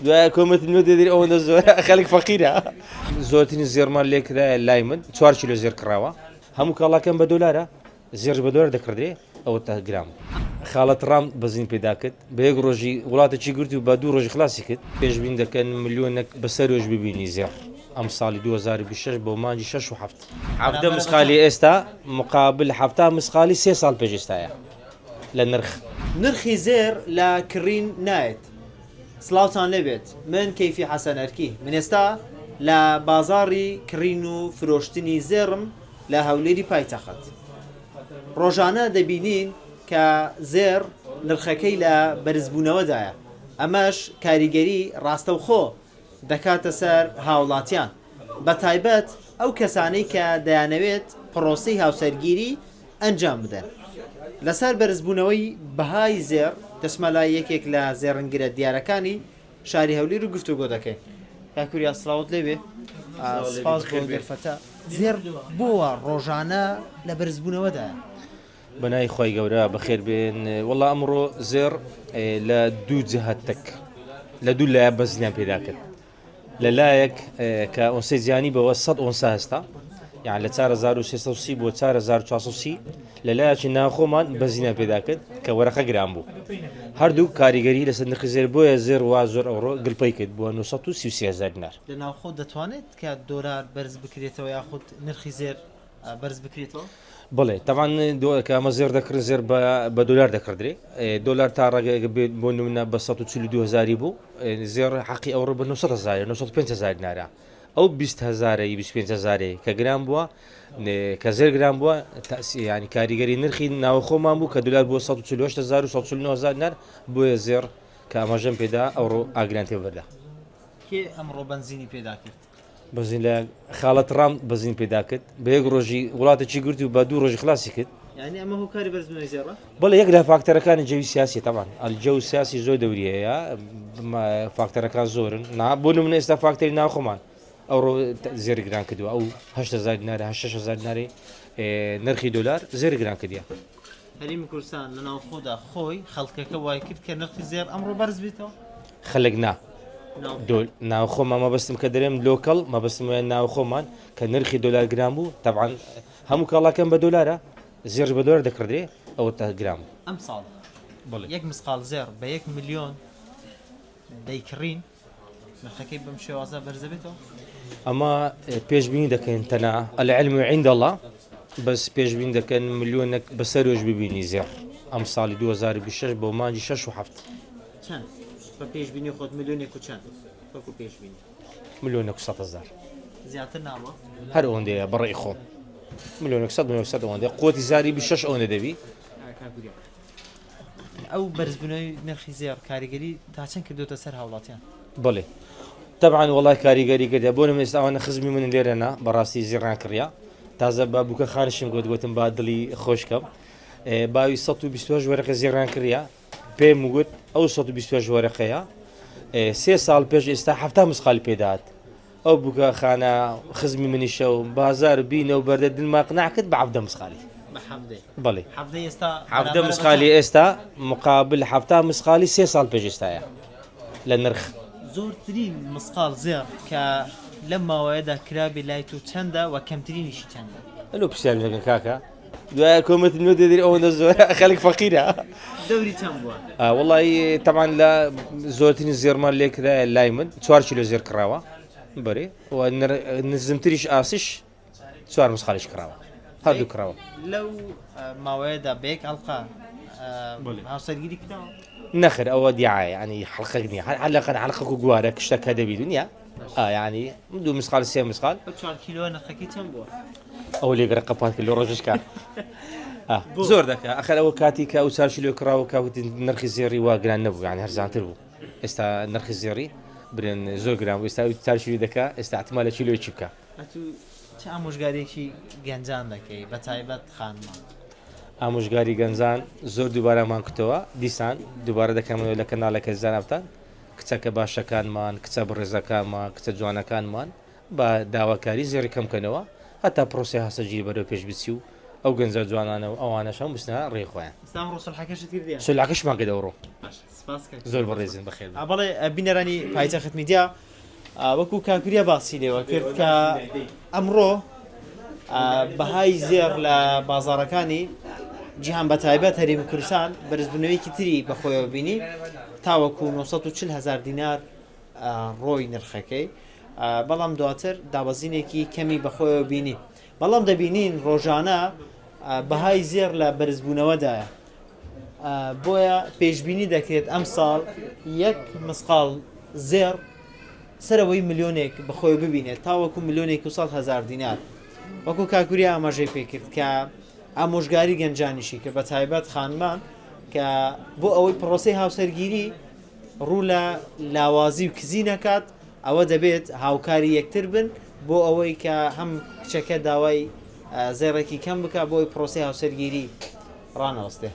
دوای کۆمەتی نوێ دەدەی ئەوەندە زۆرە خەڵک فەقیرە. زۆرترین زێڕمان لێ کرا لای من 4 کیلۆ زێر کراوە. هەموو کاڵاکەم بە دۆلارە، زێر بە دۆلار دەکردێ ئەوە تا گرام. خاڵەت ڕام بەزین پێدا کرد بە یەک ڕۆژی وڵاتێکی گرتی و بە 2 ڕۆژی خلاصی کرد. پێشبین دەکەن ملیۆنێک بەسەرۆژ ببینی زێر. ئەم ساڵی 2026 بۆ مانجی 6 و 7 حەفتە مسقالی ئێستا مقابل حەفتا مسقالی 3 ساڵ پێش ئێستاە لە نرخ. نرخی زێر لە کڕین نایەت. سڵاوتان لێبێت، من کەیفی حەسەن ئەرکی، من ئێستا لە بازاڕی کڕین و فرۆشتنی زێڕم لە هەولێری پایتەخت. ڕۆژانە دەبینین کە زێر نرخەکەی لە بەرزبوونەوەدایە. ئەمەش کاریگەری ڕاستەوخۆ دەکاتە سەر هاوڵاتیان، بە تایبەت ئەو کەسانەی کە دەیانەوێت پرۆسەی هاوسەرگیری ئەنجام بدەن. لەسەر بەرزبوونەوەی بەهای زێر دەسمەلای یەکێک لە زێڕنگرە دیارەکانی شاری هەولێر و گفتوگۆ دەکەین. کاکووریا سڵاوت لێبێ، سپاس بۆ گەرفەتە. زێر بۆوە ڕۆژانە لە بەرزبوونەوەدایە؟ بەنای خۆی گەورە بەخێر بێن. وەڵا ئەمڕۆ زێر لە دوو جەهەتێک لە دوو لایە بەزنیان پێدا کرد. لە لایەک کە ئۆنسەی زیانی بەوە 100 ئۆنسا هەستا، یان لە 4330 بۆ 4430 لە لایەکی ناوخۆمان بەزینە پێدا کرد کە وەرەقە گران بوو. هەردوو کاریگەری لەسەر نرخی زێر بۆیە زێر وا زۆر ئەوڕۆ گڵپەی کرد بۆ 933,000 دینار. لە ناوخۆ دەتوانێت کە دۆلار بەرز بکرێتەوە یاخود نرخی زێر بەرز بکرێتەوە؟ بڵێ تەمان کە ئەمە زێر دەکرد زێر بە دۆلار دەکردێ. دۆلار تا ڕێگە بێت بۆ نمونە بە 142,000 بوو، زێر حەقی ئەوڕۆ بە 900,000 905,000 دینارە. ئەو 20,000 25,000 کە گران بووە کە زێر گران بووە ینی کاریگەری نرخی ناوخۆمان بوو کە دلار بۆ 148,000 و 149,000 دینار بۆیە زێر کە ئاماژەم پێدا ئەوڕۆ ئاگران تێبەردا. کێ ئەمڕۆ بنزینی پێدا کرد؟ بەزین لە خاڵەت ڕام بەزین پێدا کرد بە یەک ڕۆژی وڵاتێکی گرتی و بە 2 ڕۆژی خلاصی کرد. یعنی ئەمە هۆکاری بەرزبوونەوەی زێڕە؟ بەڵێ یەک لە فاکتەرەکانی جەوی سیاسی تەمان ئەلجە و سیاسی زۆر دەوریەیە، فاکتەرەکان زۆرن. بۆ نمونە ئێستا فاکتەری ناوخۆمان ئەوڕۆ زێر گران کردووە، ئەو 8,000 دینار 6,000 دیناری نرخی دۆلار زێر گران کردیە. هەرێمی کوردستان لە ناوخۆدا خۆی خەڵکەکە وای کرد کە نرخی زێر ئەمڕۆ بەرز بێتەوە؟ خەڵک نا ناوخۆمان مەبەستم کە دەرێم لۆکەڵ مەبەستم ناوخۆمان کە نرخی دۆلار گران بوو. تەبعاً هەموو کاڵاکەم بە دۆلارە، زێر بە دۆلار دەکردێ ئەوە تا گرام. ئەم ساڵ یەک مسقال زێر بە 1 ملیۆن دەیکڕین، نرخەکەی بەم شێوازە بەرزە بێتەوە؟ ئەمە پێشبینی دەکەین تەنها العلم عند الله، بەس پێشبین دەکەن ملیۆنێک بەسەرۆژ ببینی زێر ئەم ساڵی 2026 بۆ مانجی 6 و 7 چەند بە پێشبینی خۆت ملیۆنێک و چەند وەکو پێشبینی؟ ملیۆنێک و 100,000 زیاتر ناوە؟ هەر ئەوەندەیە بەڕێی خۆم ملیۆنێک 100 ئەوەندە قوتی زاری 26 ئەوەندە دەبی. ئەو بەرزبوونەوەی نرخی زێر کاریگەری تا چەند کردوتە سەر هاوڵاتیان؟ بڵێ تەبعاً وڵای کاریگەری کردە بۆ نمونە ئێستا ئەوانە خزمی من لێرەنا بەڕاستی زێڕان کڕیا تازە با بووکە خانشم گوتم با دڵی خۆشکەم باوی 120 وەرەقە زێڕان کڕیا پێم وگوت ئەو 120 وەرەقەیە 3 ساڵ پێش ئێستا هەفتا مسقال پێدات. ئەو بووکە خانە خزمی منیشە و بازار بینە و بەردە دلما قناع کرد بە 7 مسقالی. بڵێ 7 مسقالی ئێستا مقابل هەفتا مسقالی 3 ساڵ پێش ئێستاە لە نرخ. زۆرترین مسقال زێر کە لەم ماوەیەدا کرابی لای تو چەندە و کەمترینیشی چەندە؟ ئەلو پرسیار دەکەن کاکە دوای کۆمەتی نوێ دەدەی ئەوەندە زۆرە خەڵک فەقیرە. دەوری چەند بووە؟ وەڵی تەمان لە زۆرترین زێڕمان لێ کرا لای من 4 کیلۆ زێر کراوە بەرێ و نزمتریش ئاسیش 4 مسقالیش کراوە هەردوو کراوە. لەو ماوەیەدا بەیەک ئەڵقا هاوسەرگیری کراوە؟ نەخر ئەوە دیعاە ینی حەڵقەک نییە حەلەقەن حەڵقەک و گوارە کشتەکە دەبی دنیا ینی 2 مسقال 3 مسقال 4 کیلۆ نرخەکەی چەند بووە؟ ئەو لێگەرە قەپات کرد لە ڕۆژشکە زۆر دەکە ئەخەر ئەوە کاتی کە ئەو 4 کیلۆ کراوە کاوتی نرخی زێڕی وا گران نەبوو یان هەرزانتر بوو. ئێستا نرخی زێڕی برێن زۆر گران بوو ئێستا 4 کیلۆ دەکا ئێستا احتمال لە کیلۆیەکی بکە. چه ئامۆژگارێکی گەنجان دەکەی بە تایبەت خانمان؟ ئامۆژگاری گەنجان زۆر دووبارەمان کردەوە دیسان دووبارە دەکەمەوە لە کەناڵەکە زانابتان کچەکە باشەکانمان کچە بڕێزەکانمان کچە جوانەکانمان بە داواکاری زێڕی کەمکەنەوە هەتا پرۆسی هەسەجی بەرەو پێش بچی و ئەو گەنجە جوانانە و ئەوانەش هەم بستنە ڕێخۆیان ئێستا ڕۆسەڵحەکەشت کردیە سلاکەشمان کە دەوڕۆ سپاس زۆر بەڕێزین بەخێر بەڵێ بینەرانی پایتەخت میدیا وەکو کاکوریە باسی لێوە کرد کە ئەمڕۆ بەهای زێر لە بازاڕەکانی جیهان بە تایبەت هەرێمی کوردستان بەرزبوونەوەیکی تری بەخۆیەوە بینی تاوەکو 940,000 دینار ڕۆی نرخەکەی بەڵام دواتر دابەزینێکی کەمی بەخۆیەوە بینی بەڵام دەبینین ڕۆژانە بەهای زێر لە بەرزبوونەوەدایە بۆیە پێشبینی دەکرێت ئەم ساڵ یەک مسقال زێر سەرەوەی ملیۆنێک بەخۆی ببینێت تاوەکو ملیۆنێک و 100,000 دینار وەکو کاکوری ئاماژەی پێکرد کە ئامۆژگاری گەنجانیشی کرد بە تایبەت خانمان کە بۆ ئەوەی پرۆسی هاوسەرگیری ڕوو لە لاوازی و کزی نەکات ئەوە دەبێت هاوکاری یەکتر بن بۆ ئەوەی کە هەم کچەکە داوای زێڕێکی کەم بکە بۆی پرۆسی هاوسەرگیری ڕانەوەستێ